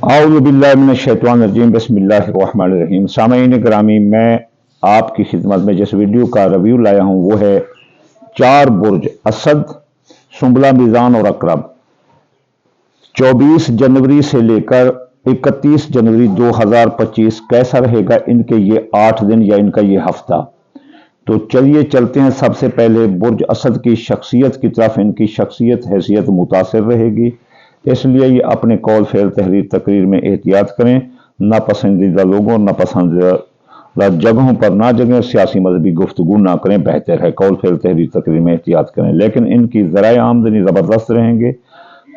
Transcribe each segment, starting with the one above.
आऊज़ु बिल्लाहि मिनश्शैतानिर्रजीम बिस्मिल्लाहिर्रहमानिर्रहीम। सामईन गिरामी, मैं आपकी खिदमत में जिस वीडियो का रिव्यू लाया हूँ वो है 4 बुर्ज असद, सुंबला, मीज़ान और अकरब 24 जनवरी से लेकर 31 जनवरी 2025 कैसा रहेगा इनके ये 8 दिन या इनका ये हफ्ता। तो चलिए चलते हैं सबसे पहले बुर्ज असद की शख्सियत की तरफ। इनकी शख्सियत हैसियत मुतासिर रहेगी, इसलिए ये अपने कौल फेल तहरीर तकरीर में एहतियात करें। नापसंदीदा लोगों, नापसंदीदा जगहों पर ना जगह सियासी मजहबी गुफ्तगू ना करें, बेहतर है। कौल फेल तहरीर तकरीर में एहतियात करें, लेकिन इनकी ज़राए आमदनी ज़बरदस्त रहेंगे।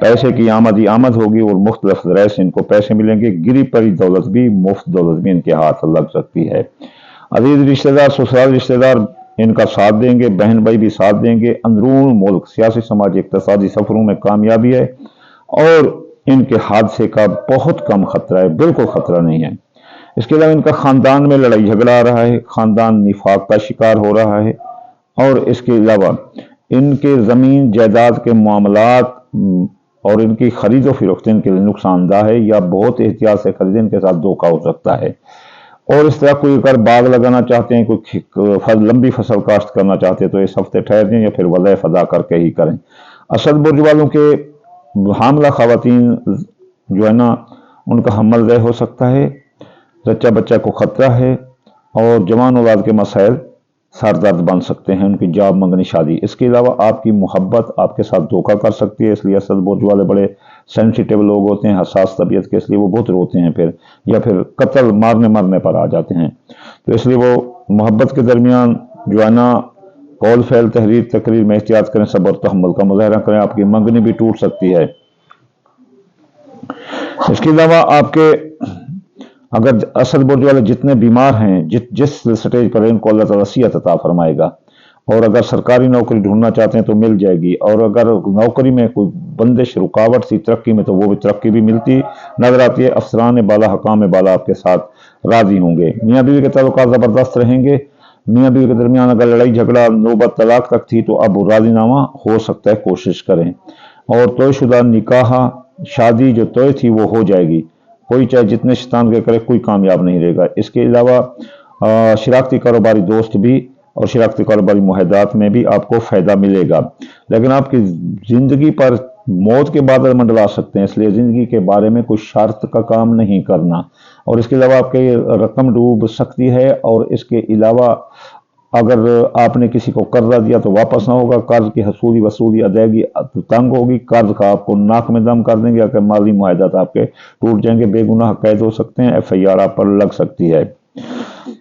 पैसे की आमद ही आमद होगी और मुख्तलिफ ज़राए से इनको पैसे मिलेंगे। गिरी पड़ी दौलत भी, मुफ्त दौलत भी इनके हाथ लग सकती है। अजीज रिश्तेदार, ससुराल रिश्तेदार इनका साथ देंगे, बहन भाई भी साथ देंगे। अंदरून मुल्क सियासी समाजी इक़्तिसादी सफरों में कामयाबी है और इनके हादसे का बहुत कम खतरा है, बिल्कुल खतरा नहीं है। इसके अलावा इनका खानदान में लड़ाई झगड़ा आ रहा है, खानदान निफाक का शिकार हो रहा है। और इसके अलावा इनके ज़मीन जायदाद के मामलात और इनकी खरीदो फरोख्त इनके लिए नुकसानदाह है, या बहुत एहतियात से खरीदें, इनके साथ धोखा हो सकता है। और इस तरह कोई अगर बाग लगाना चाहते हैं, कोई लंबी फसल काश्त करना चाहते हैं तो इस हफ्ते ठहर दें या फिर वज़ीफ़ा अदा करके ही करें। असद बुर्ज वालों के हामला खवातीन जो है ना, उनका हमल रह हो सकता है, बच्चा बच्चा को खतरा है और जवान औलाद के मसाइल सरदर्द बन सकते हैं, उनकी जॉब मंगनी शादी। इसके अलावा आपकी मोहब्बत आपके साथ धोखा कर सकती है, इसलिए असद बुर्ज वाले बड़े सेंसिटिव लोग होते हैं, हसास तबीयत के, इसलिए वो बहुत रोते हैं फिर, या फिर कत्ल मारने मरने पर आ जाते हैं। तो इसलिए वो मोहब्बत के दरमियान जो है ना, कौल फैल तहरीर तकरीर में एहतियात करें, सब्र तहम्मुल का मुजाहरा करें। आपकी मंगनी भी टूट सकती है। इसके अलावा आपके अगर असद बुर्ज वाले जितने बीमार हैं, जिस स्टेज पर इनको अल्लाह ताला सेहत अता फरमाएगा। और अगर सरकारी नौकरी ढूंढना चाहते हैं तो मिल जाएगी, और अगर नौकरी में कोई बंदिश रुकावट सी तरक्की में, तो वो भी तरक्की भी मिलती नजर आती है। अफसरान बाला, हकाम बाला आपके साथ राजी होंगे। मियाँ बीवी के ताल्लुकात ज़बरदस्त रहेंगे। मियाँ बीवी के दरमियान अगर लड़ाई झगड़ा नौबत तलाक तक थी तो अब राजीनामा हो सकता है, कोशिश करें। और तोयशुदा निकाह शादी जो तोय थी वो हो जाएगी। कोई चाहे जितने शैतान के करे, कोई कामयाब नहीं रहेगा। इसके अलावा शराकती कारोबारी दोस्त भी और शराकती कारोबारी मुआहदात में भी आपको फ़ायदा मिलेगा, लेकिन आपकी ज़िंदगी पर मौत के बादल मंडरा सकते हैं, इसलिए ज़िंदगी के बारे में कोई शर्त का काम नहीं करना। और इसके अलावा आपकी रकम डूब सकती है। और इसके अलावा अगर आपने किसी को कर्जा दिया तो वापस ना होगा। कर्ज की हसूली वसूली अदायगी तंग होगी, कर्ज का आपको नाक में दम कर देंगे, अगर माली मुआहदात आपके टूट जाएंगे, बेगुनाह कैद हो सकते हैं, FIR आप पर लग सकती है।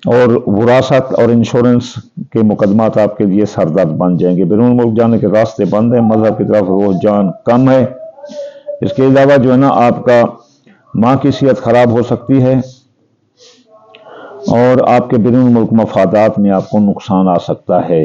और विरासत और इंश्योरेंस के मुकदमात आपके लिए सरदर्द बन जाएंगे। बैरून मुल्क जाने के रास्ते बंद हैं, मजहब की तरफ रुझान कम है। इसके अलावा जो है ना, आपका माँ की सेहत खराब हो सकती है और आपके बैरून मुल्क मफादात में आपको नुकसान आ सकता है।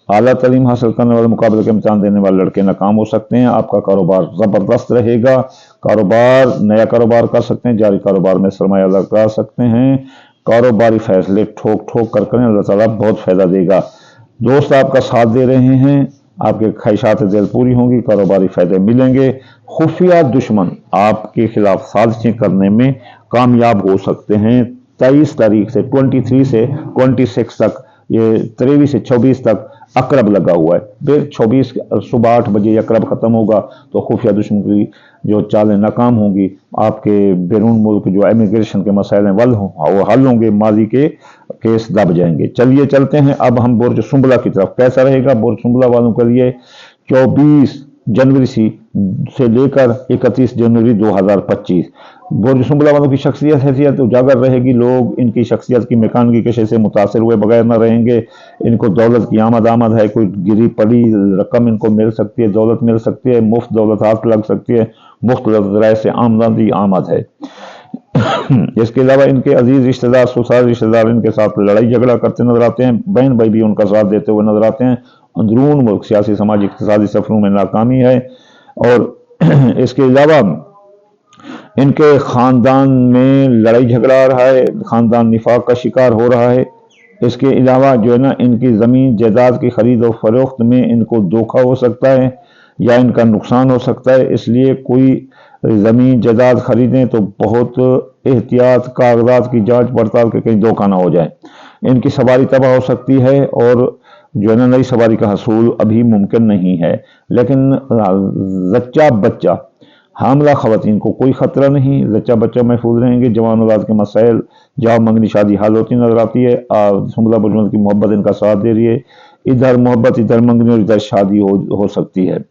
आला तालीम हासिल करने वाले, मुकाबले के इम्तिहान देने वाले लड़के नाकाम हो सकते हैं। आपका कारोबार ज़बरदस्त रहेगा। कारोबार, नया कारोबार कर सकते हैं, जारी कारोबार में सरमाया लगा सकते हैं। कारोबारी फैसले ठोक ठोक कर करें, अल्लाह ताला बहुत फ़ायदा देगा। दोस्त आपका साथ दे रहे हैं, आपके ख्वाहिशात दिल पूरी होंगी, कारोबारी फ़ायदे मिलेंगे। खुफिया दुश्मन आपके खिलाफ साजिशें करने में कामयाब हो सकते हैं। 23 तारीख से 23 से 26 तक, ये 23 से 24 तक अकरब लगा हुआ है। फिर 24 सुबह 8 बजे अकरब ख़त्म होगा तो खुफिया दुश्मन की जो चालें नाकाम होंगी। आपके बैरून मुल्क जो इमिग्रेशन के मसाइल हैं वो हल होंगे, माजी के केस दब जाएंगे। चलिए चलते हैं अब हम बुर्ज सुंबला की तरफ। कैसा रहेगा बुर्ज सुंबला वालों के लिए 24 जनवरी से लेकर 31 जनवरी 2025। बुर्ज सुंबला वालों की शख्सियत हैसियत उजागर रहेगी। लोग इनकी शख्सियत की मेकानगी कशे से मुतासर हुए बगैर न रहेंगे। इनको दौलत की आमद है, कोई गिरी पड़ी रकम इनको मिल सकती है, दौलत मिल सकती है, मुफ्त दौलत हाथ लग सकती है, मुख्तलिफ ज़राए से आमदनी आमद है। इसके अलावा इनके अजीज रिश्तेदार, ससुराल रिश्तेदार इनके साथ लड़ाई झगड़ा करते नजर आते हैं, बहन भाई भी उनका साथ देते हुए नजर आते हैं। अंदरून मुल्क सियासी समाजी इक़्तिसादी सफरों में नाकामी है। और इसके अलावा इनके खानदान में लड़ाई झगड़ा आ रहा है, खानदान निफाक का शिकार हो रहा है। इसके अलावा जो है ना, इनकी ज़मीन जायदाद की खरीद और फरोख्त में इनको धोखा हो सकता है या इनका नुकसान हो सकता है, इसलिए कोई ज़मीन जायदाद खरीदें तो बहुत एहतियात, कागजात की जांच पड़ताल के कहीं धोखा ना हो जाए। इनकी सवारी तबाह हो सकती है और जो है ना नई सवारी का हसूल अभी मुमकिन नहीं है। लेकिन जच्चा बच्चा हामला खवातीन को कोई खतरा नहीं, जच्चा बच्चा महफूज रहेंगे। जवान औलाद के मसाइल, जहाँ मंगनी शादी हाल होती नजर आती है। सुमला बुजमल की मोहब्बत इनका साथ दे रही है। इधर मोहब्बत, इधर मंगनी और इधर शादी हो सकती है।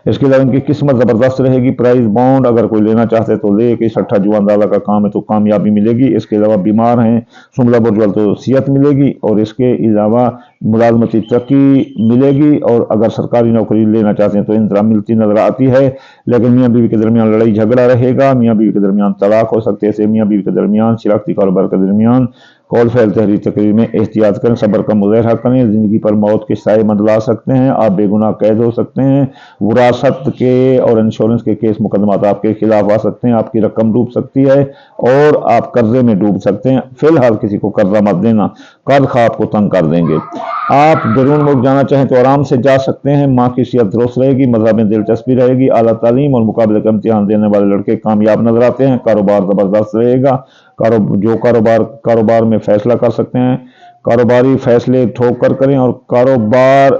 इसके अलावा इनकी किस्मत ज़बरदस्त रहेगी। प्राइस बॉन्ड अगर कोई लेना चाहते तो ले, कि सट्ठा जुआन डाला का काम है तो कामयाबी मिलेगी। इसके अलावा बीमार हैं सुमला बुजवल तो सेहत मिलेगी, और इसके अलावा मुलाजमती तरक्की मिलेगी। और अगर सरकारी नौकरी लेना चाहते हैं तो इंतरा मिलती नजर आती है। लेकिन मियाँ बीवी के दरमियान लड़ाई झगड़ा रहेगा। मियाँ बीवी के दरमियान तलाक हो सकते हैं। मियाँ बीवी के दरमियान शिराकती कारोबार के दरमियान कौल फैल तहरीर तकरीर में एहतियात करें, सब्र का मुजाहरा करें। जिंदगी पर मौत के साए मंडला सकते हैं। आप बेगुनाह कैद हो सकते हैं। विरासत के और इंश्योरेंस के केस मुकदमात आपके खिलाफ आ सकते हैं। आपकी रकम डूब सकती है और आप कर्जे में डूब सकते हैं। फिलहाल किसी को कर्जा मत देना, कर्ज खा आपको तंग कर देंगे। आप बैरून मुल्क जाना चाहें तो आराम से जा सकते हैं। माँ की सेहत दुरुस्त रहेगी, मजहब में दिलचस्पी रहेगी। आला तालीम और मुकाबले का इम्तिहान देने वाले लड़के कामयाब नजर आते हैं। कारोबार जबरदस्त रहेगा। जो कारोबार में फैसला कर सकते हैं, कारोबारी फैसले ठोक कर करें, और कारोबार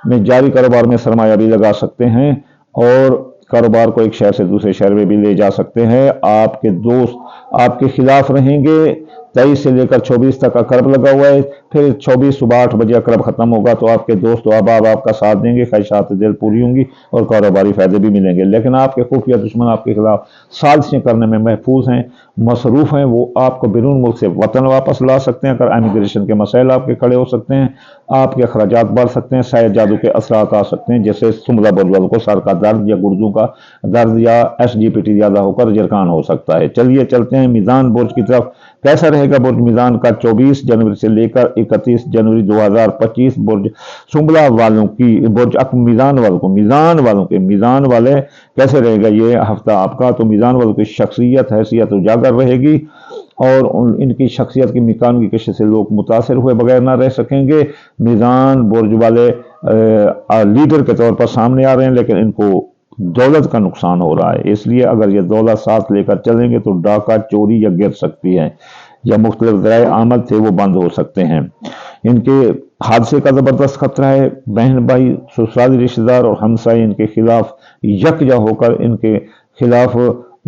में जारी कारोबार में सरमाया भी लगा सकते हैं, और कारोबार को एक शहर से दूसरे शहर में भी ले जा सकते हैं। आपके दोस्त आपके खिलाफ रहेंगे। 23 से लेकर 24 तक अकरब लगा हुआ है। फिर 24 सुबह 8 बजे अकरब खत्म होगा तो आपके दोस्त व अहबाब आपका साथ देंगे, ख्वाहिशात दिल पूरी होंगी और कारोबारी फायदे भी मिलेंगे। लेकिन आपके खुफिया दुश्मन आपके खिलाफ साजिशें करने में महफूज हैं, मसरूफ़ हैं। वो आपको बैरून मुल्क से वतन वापस ला सकते हैं। अगर इमिग्रेशन के मसाइल आपके खड़े हो सकते हैं, आपके अखराजात बढ़ सकते हैं, शायद जादू के असरात आ सकते हैं, जैसे सुमला बुजवल को सर का दर्द या गुर्दों का दर्द या SGPT ज़्यादा होकर जरकान हो सकता है। चलिए चलते हैं मीज़ान बुर्ज की तरफ। कैसा रहेगा बुर्ज मीज़ान का 24 जनवरी से लेकर 31 जनवरी 2025? बुर्ज सुमला वालों की, बुर्ज मीज़ान वाले कैसे रहेगा ये हफ्ता आपका? तो मीज़ान वालों की शख्सियत, हैसियत उजागर रहेगी, और इनकी शख्सियत की मिकान की कशिश से लोग मुतासर हुए बगैर ना रह सकेंगे। मीज़ान बुर्ज वाले लीडर के तौर पर सामने आ रहे हैं, लेकिन इनको दौलत का नुकसान हो रहा है। इसलिए अगर ये दौलत साथ लेकर चलेंगे तो डाका, चोरी या गिर सकती है, या मुख्तलिफ ज़राए आमद थे वो बंद हो सकते हैं। इनके हादसे का ज़बरदस्त खतरा है। बहन भाई, ससुराली रिश्तेदार और हमसाए इनके खिलाफ यकजा होकर इनके खिलाफ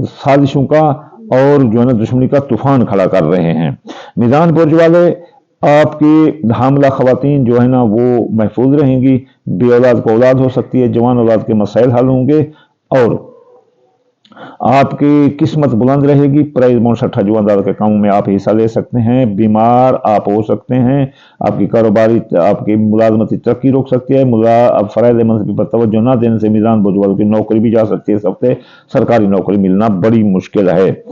साजिशों का और जो है ना दुश्मनी का तूफान खड़ा कर रहे हैं। मीज़ान बुर्ज वाले आपकी हामला खवातीन जो है ना वो महफूज रहेंगी। बे औलाद को औलाद हो सकती है। जवान औलाद के मसाइल हल होंगे और आपकी किस्मत बुलंद रहेगी। प्राइज बॉन्ड 60 जुआनदार के कामों में आप हिस्सा ले सकते हैं। बीमार आप हो सकते हैं। आपकी कारोबारी, आपकी मुलाजमती तरक्की रोक सकती है। अब फराइज मनसबी पर तवज्जो न देने से मीज़ान बुजवल की नौकरी भी जा सकती है। इस हफ्ते सरकारी नौकरी मिलना बड़ी मुश्किल है।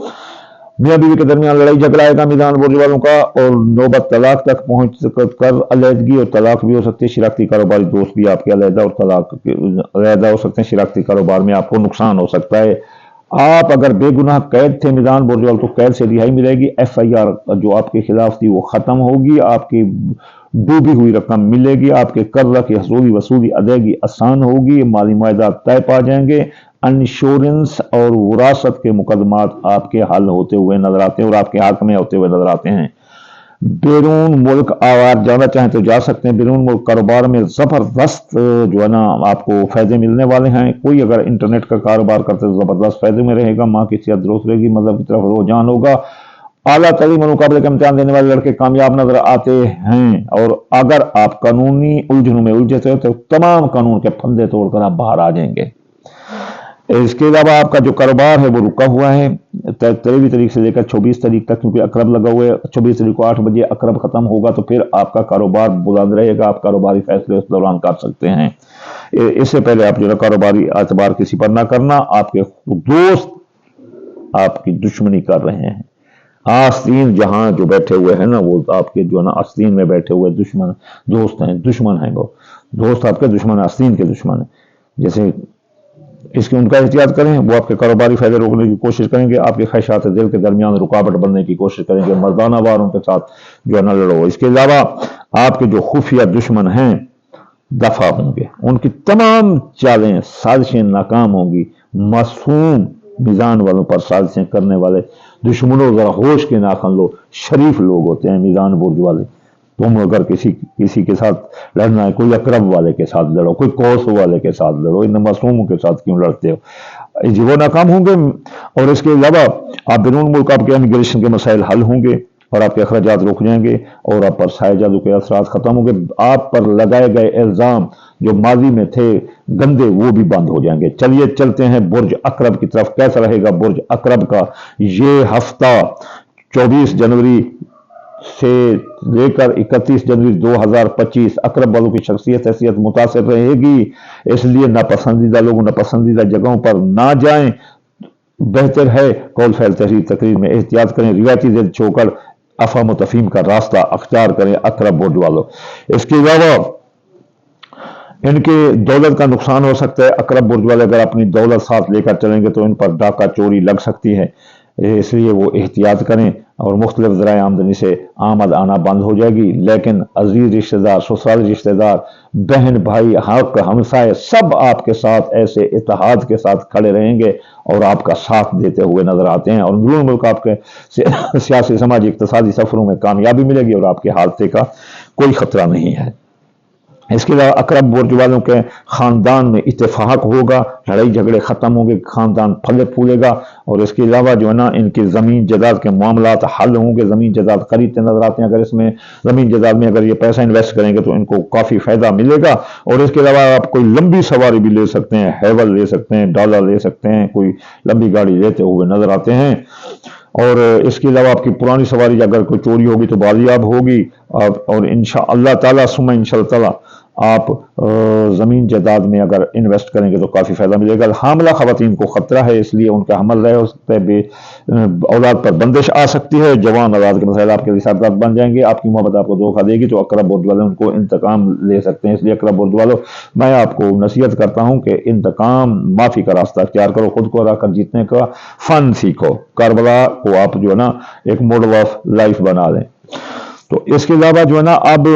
मियाँ बीवी के दरमियान लड़ाई झगड़ा आएगा मीज़ान बुर्ज वालों का, और नौबत तलाक तक पहुंच कर अलहदगी और तलाक भी हो सकती है। शिराकती कारोबारी दोस्त भी आपके अलहदा और अलहदा हो सकते हैं। शिराकती कारोबार में आपको नुकसान हो सकता है। आप अगर बेगुनाह कैद थे मीज़ान बुर्ज वालों, तो कैद से रिहाई मिलेगी। FIR जो आपके खिलाफ थी वो खत्म होगी। आपकी डूबी हुई रकम मिलेगी। आपके कर्जा की वसूली अदायगी आसान होगी। माली मुआहदा तय पा जाएंगे। इंश्योरेंस और विरासत के मुकदमात आपके हल होते हुए नजर आते हैं और आपके हक में होते हुए नजर आते हैं। बैरून मुल्क आवार जाना चाहें तो जा सकते हैं। बैरून मुल्क कारोबार में जबरदस्त जो है ना आपको फायदे मिलने वाले हैं। कोई अगर इंटरनेट का कारोबार करते तो जबरदस्त फायदे में रहेगा। माँ की सेहत दुरुस्त रहेगी। मजहब की तरफ रुझान होगा। आला तालीम और मुकाबले का इम्तिहान देने वाले लड़के कामयाब नजर आते हैं। और अगर आप कानूनी उलझनों में उलझे थे तो तमाम कानून के फंदे तोड़कर आप बाहर आ जाएंगे। इसके अलावा आपका जो कारोबार है वो रुका हुआ है 13वीं तारीख से लेकर 24 तारीख तक, क्योंकि अकरब लगा हुआ है। 24 तारीख को 8 बजे अकरब खत्म होगा तो फिर आपका कारोबार बुलंद रहेगा। आप कारोबारी फैसले उस दौरान कर सकते हैं। इससे पहले आप जो है कारोबारी एतबार किसी पर ना करना। आपके दुश्मन आपकी दुश्मनी कर रहे हैं। आस्तीन जहां जो बैठे हुए हैं ना वो आपके जो है ना आस्तीन में बैठे हुए दुश्मन दोस्त हैं, दुश्मन हैं। वो दोस्त आपके दुश्मन, आस्तीन के दुश्मन है। जैसे इसकी उनका एहतियात करें। वो आपके कारोबारी फायदे रोकने की कोशिश करेंगे। आपके ख्वाहिशात दिल के दरमियान रुकावट बनने की कोशिश करेंगे। मर्दाना वार उनके साथ जो है ना लड़ो। इसके अलावा आपके जो खुफिया दुश्मन हैं दफा होंगे। उनकी तमाम चालें, साजिशें नाकाम होंगी। मासूम میزان والوں پر سازشیں کرنے والے دشمنوں ذرا ہوش کے ناخن لو، شریف لوگ ہوتے ہیں میزان برج والے۔ تم اگر کسی کے ساتھ لڑنا ہے، کوئی اقرب والے کے ساتھ لڑو، کوئی کوس والے کے ساتھ لڑو، ان معصوموں کے ساتھ کیوں لڑتے ہو؟ جی وہ ناکام ہوں گے، اور اس کے علاوہ آپ بیرون ملک آپ کے امیگریشن کے مسائل حل ہوں گے، اور آپ کے اخراجات رک جائیں گے، اور آپ پر سائے جادو کے اثرات ختم ہوں گے، آپ پر لگائے گئے الزام جو ماضی میں تھے گندے وہ بھی بند ہو جائیں گے۔ چلیے چلتے ہیں برج اقرب کی طرف، کیسا رہے گا برج اقرب کا یہ ہفتہ 24 جنوری سے لے کر 31 جنوری 2025۔ اقرب والوں کی شخصیت حیثیت متاثر رہے گی، اس لیے ناپسندیدہ لوگوں ناپسندیدہ جگہوں پر نہ جائیں، بہتر ہے قول فعل تحریر تقریر میں احتیاط کریں، روایتی ضد چھوڑ کر افہام و تفہیم کا راستہ اختیار کریں اقرب برج والوں۔ اس کے علاوہ ان کے دولت کا نقصان ہو سکتا ہے، اقرب برج والے اگر اپنی دولت ساتھ لے کر چلیں گے تو ان پر ڈاکہ چوری لگ سکتی ہے، اس لیے وہ احتیاط کریں، اور مختلف ذرائع آمدنی سے آمد آنا بند ہو جائے گی، لیکن عزیز رشتہ دار، سسرالی رشتہ دار، بہن بھائی، حق ہمسائے سب آپ کے ساتھ ایسے اتحاد کے ساتھ کھڑے رہیں گے اور آپ کا ساتھ دیتے ہوئے نظر آتے ہیں، اور اندرون ملک آپ کے سیاسی سماجی اقتصادی سفروں میں کامیابی ملے گی اور آپ کے حادثے کا کوئی خطرہ نہیں ہے۔ اس کے علاوہ اقرب برج والوں کے خاندان میں اتفاق ہوگا، لڑائی جھگڑے ختم ہوں گے، خاندان پھلے پھولے گا، اور اس کے علاوہ جو ہے نا ان کی زمین جائیداد کے معاملات حل ہوں گے، زمین جائیداد خریدتے نظر آتے ہیں، اگر اس میں زمین جائیداد میں اگر یہ پیسہ انویسٹ کریں گے تو ان کو کافی فائدہ ملے گا، اور اس کے علاوہ آپ کوئی لمبی سواری بھی لے سکتے ہیں، ہیول لے سکتے ہیں، ڈالر لے سکتے ہیں، کوئی لمبی گاڑی لیتے ہوئے نظر آتے ہیں، اور اس کے علاوہ آپ کی پرانی سواری اگر کوئی چوری ہوگی تو بازیاب ہوگی، اور انشاءاللہ تعالی ثم انشاءاللہ تعالی آپ زمین جائیداد میں اگر انویسٹ کریں گے تو کافی فائدہ ملے گا۔ حاملہ خواتین کو خطرہ ہے، اس لیے ان کا حمل رہ ہو سکتا ہے، بے اولاد پر بندش آ سکتی ہے، جوان اولاد کے مسائل آپ کے حسابات بن جائیں گے، آپ کی محبت آپ کو دھوکہ دے گی تو اقرب برج والے ان کو انتقام لے سکتے ہیں، اس لیے اقرب برج والوں میں آپ کو نصیحت کرتا ہوں کہ انتقام معافی کا راستہ اختیار کرو، خود کو ہرا کر جیتنے کا فن سیکھو، کربلا کو آپ جو ہے نا ایک ماڈل آف لائف بنا لیں۔ تو اس کے علاوہ جو ہے نا اب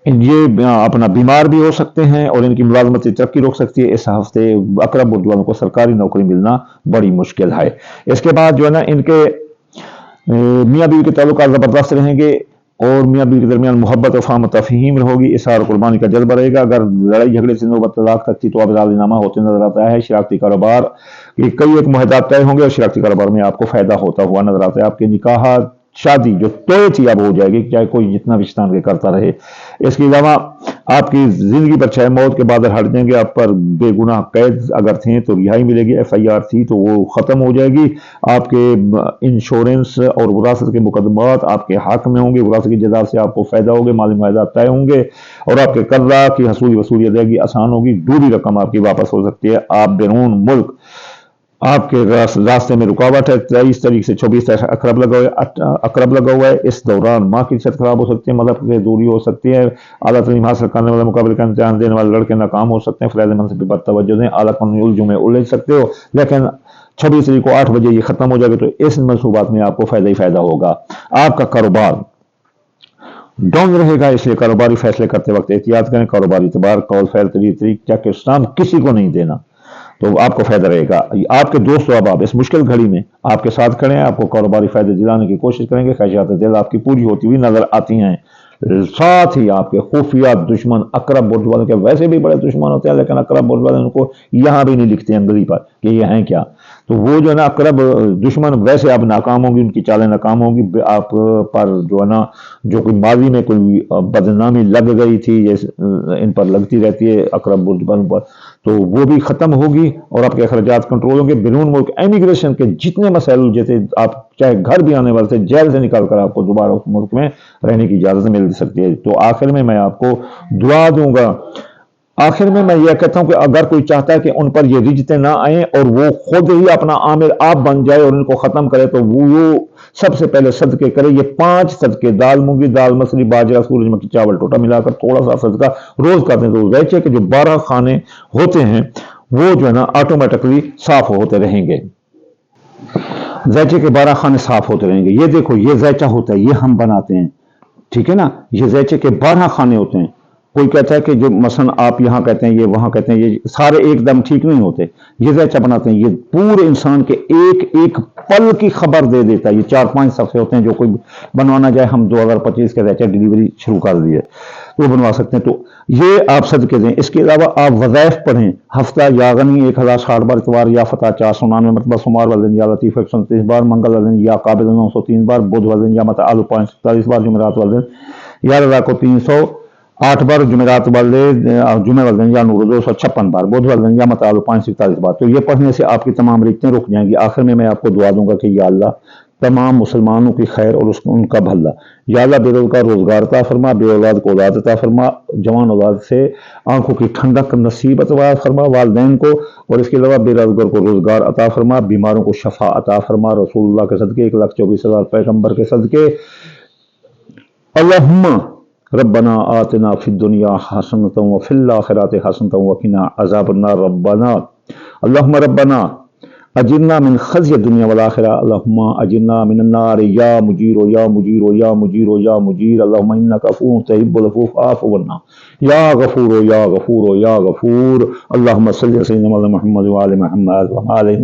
یہ اپنا بیمار بھی ہو سکتے ہیں اور ان کی ملازمتی ترقی روک سکتی ہے، اس ہفتے اقرب برج والوں کو سرکاری نوکری ملنا بڑی مشکل ہے۔ اس کے بعد جو ہے نا ان کے میاں بیوی کے تعلقات زبردست رہیں گے، اور میاں بیوی کے درمیان محبت و فہم و تفہیم ہوگی، اظہار قربانی کا جذبہ رہے گا، اگر لڑائی جھگڑے سے نوبت طلاق تک کی تو اب راضی نامہ ہوتے نظر آتا ہے، شراکتی کاروبار یہ کئی ایک معاہدات طے ہوں گے اور شراکتی کاروبار میں آپ کو فائدہ ہوتا ہوا نظر آتا ہے، آپ کے نکاح شادی جو طے تھی اب ہو جائے گی، چاہے کوئی جتنا بھی شیطان کے کرتا رہے۔ اس کے علاوہ آپ کی زندگی پر چاہے موت کے بعد ہٹ جائیں گے، آپ پر بے گناہ قید اگر تھے تو رہائی ملے گی، FIR تھی تو وہ ختم ہو جائے گی، آپ کے انشورنس اور وراثت کے مقدمات آپ کے حق میں ہوں گے، وراثت کی جائیداد سے آپ کو فائدہ ہوگا، مالی معاہدات طے ہوں گے، اور آپ کے قرضہ کی حصولی وصولی ادائیگی آسان ہوگی، ڈوبی رقم آپ کی واپس ہو سکتی ہے۔ آپ بیرون ملک آپ کے راستے میں رکاوٹ ہے، 23 تاریخ سے 24 تاریخ اقرب لگا ہوا ہے، اس دوران ماں کی صحت خراب ہو سکتی ہے، مذہب سے دوری ہو سکتی ہے، اعلیٰ تعلیم حاصل کرنے والے مقابلے کا امتحان دینے والے لڑکے ناکام ہو سکتے ہیں، فریض منصب پر توجہ دیں، اعلیٰ قانونی الجھنوں میں الجھ سکتے ہو، لیکن 26 تاریخ کو 8 بجے یہ ختم ہو جائے گا تو اس منصوبات میں آپ کو فائدہ ہی فائدہ ہوگا۔ آپ کا کاروبار ڈاؤن رہے گا، اس لیے کاروباری فیصلے کرتے وقت احتیاط کریں، کاروباری اعتبار قول فعل طریق چیک اسٹامپ کسی کو نہیں دینا تو آپ کو فائدہ رہے گا۔ آپ کے دوست و احباب اس مشکل گھڑی میں آپ کے ساتھ کھڑے ہیں، آپ کو کاروباری فائدے دلانے کی کوشش کریں گے، خواہشات دل آپ کی پوری ہوتی ہوئی نظر آتی ہیں، ساتھ ہی آپ کے خفیہ دشمن اقرب برج والوں کے ویسے بھی بڑے دشمن ہوتے ہیں، لیکن اقرب برج والے ان کو یہاں بھی نہیں لکھتے انگلی پر کہ یہ ہیں کیا، تو وہ جو ہے نا اقرب دشمن ویسے اب ناکام ہوگی، ان کی چالیں ناکام ہوگی، آپ پر جو ہے نا جو کوئی ماضی میں کوئی بدنامی لگ گئی تھی ان پر لگتی رہتی ہے اقرب برج والوں پر، تو وہ بھی ختم ہوگی اور آپ کے اخراجات کنٹرول ہوں گے۔ بیرون ملک امیگریشن کے جتنے مسائل جیسے آپ چاہے گھر بھی آنے والے تھے، جیل سے نکال کر آپ کو دوبارہ اس ملک میں رہنے کی اجازت مل سکتی ہے۔ تو آخر میں آپ کو دعا دوں گا، آخر میں یہ کہتا ہوں کہ اگر کوئی چاہتا ہے کہ ان پر یہ رجتیں نہ آئیں اور وہ خود ہی اپنا عامل آپ بن جائے اور ان کو ختم کرے، تو وہ سب سے پہلے صدقے کرے، یہ 5 صدقے، دال مونگی دال مصری باجرہ سورج مکھی چاول ٹوٹا ملا کر تھوڑا سا صدقہ روز کرتے ہیں، تو ریچے کے جو 12 خانے ہوتے ہیں وہ جو ہے نا آٹومیٹکلی صاف ہوتے رہیں گے، زیچے کے 12 خانے صاف ہوتے رہیں گے۔ یہ دیکھو، یہ زیچہ ہوتا ہے، یہ ہم بناتے ہیں، ٹھیک ہے نا، یہ زیچے کے 12 خانے ہوتے ہیں، کوئی کہتا ہے کہ جو مثلا آپ یہاں کہتے ہیں یہ وہاں کہتے ہیں، یہ سارے ایک دم ٹھیک نہیں ہوتے، یہ ذیچہ بناتے ہیں، یہ پورے انسان کے ایک ایک پل کی خبر دے دیتا ہے۔ یہ 4-5 صفحے ہوتے ہیں، جو کوئی بنوانا جائے، ہم 2025 کے ذیچہ ڈیلیوری شروع کر دیے تو بنوا سکتے ہیں۔ تو یہ آپ صدقے دیں۔ اس کے علاوہ آپ وظائف پڑھیں، ہفتہ یا غنی 1060 بار، اتوار یا فتح 499 مرتبہ، سوموار والے دن یا لطیف 129 بار، منگل والے دن یا قابل 903 بار، بدھ والے دن یا متعال 47 بار، جمعرات والے دن یا رضا کو 308 بار، جمعرات والے جمعہ والے دن یا نور 256 بار، بدھ والے دن یا متعال 547 بار۔ تو یہ پڑھنے سے آپ کی تمام ریتیں رک جائیں گی۔ آخر میں آپ کو دعا دوں گا کہ یا اللہ تمام مسلمانوں کی خیر اور ان کا بھلا، یا اللہ بے روزگار روزگار عطا فرما، بے اولاد کو اولاد عطا فرما، جوان اولاد سے آنکھوں کی ٹھنڈک نصیب عطا فرما والدین کو، اور اس کے علاوہ بے روزگار کو روزگار عطا فرما، بیماروں کو شفا عطا فرما، رسول اللہ کے صدقے 1,24,000 پیغمبر کے صدقے۔ اللہم ربنا آتنا فی الدنیا حسنۃ وفی الآخرۃ حسنۃ وقنا عذاب النار۔ اللہم ربنا اجرنا من خزي الدنيا والآخرة، اللهم اجرنا من النار یا مجیر یا مجیر یا مجیر یا مجیر، اللهم انك عفو تحب العفو فاعف عنا یا غفور یا غفور یا غفور۔ اللهم صل على سيدنا محمد وعلى محمد وعلى آله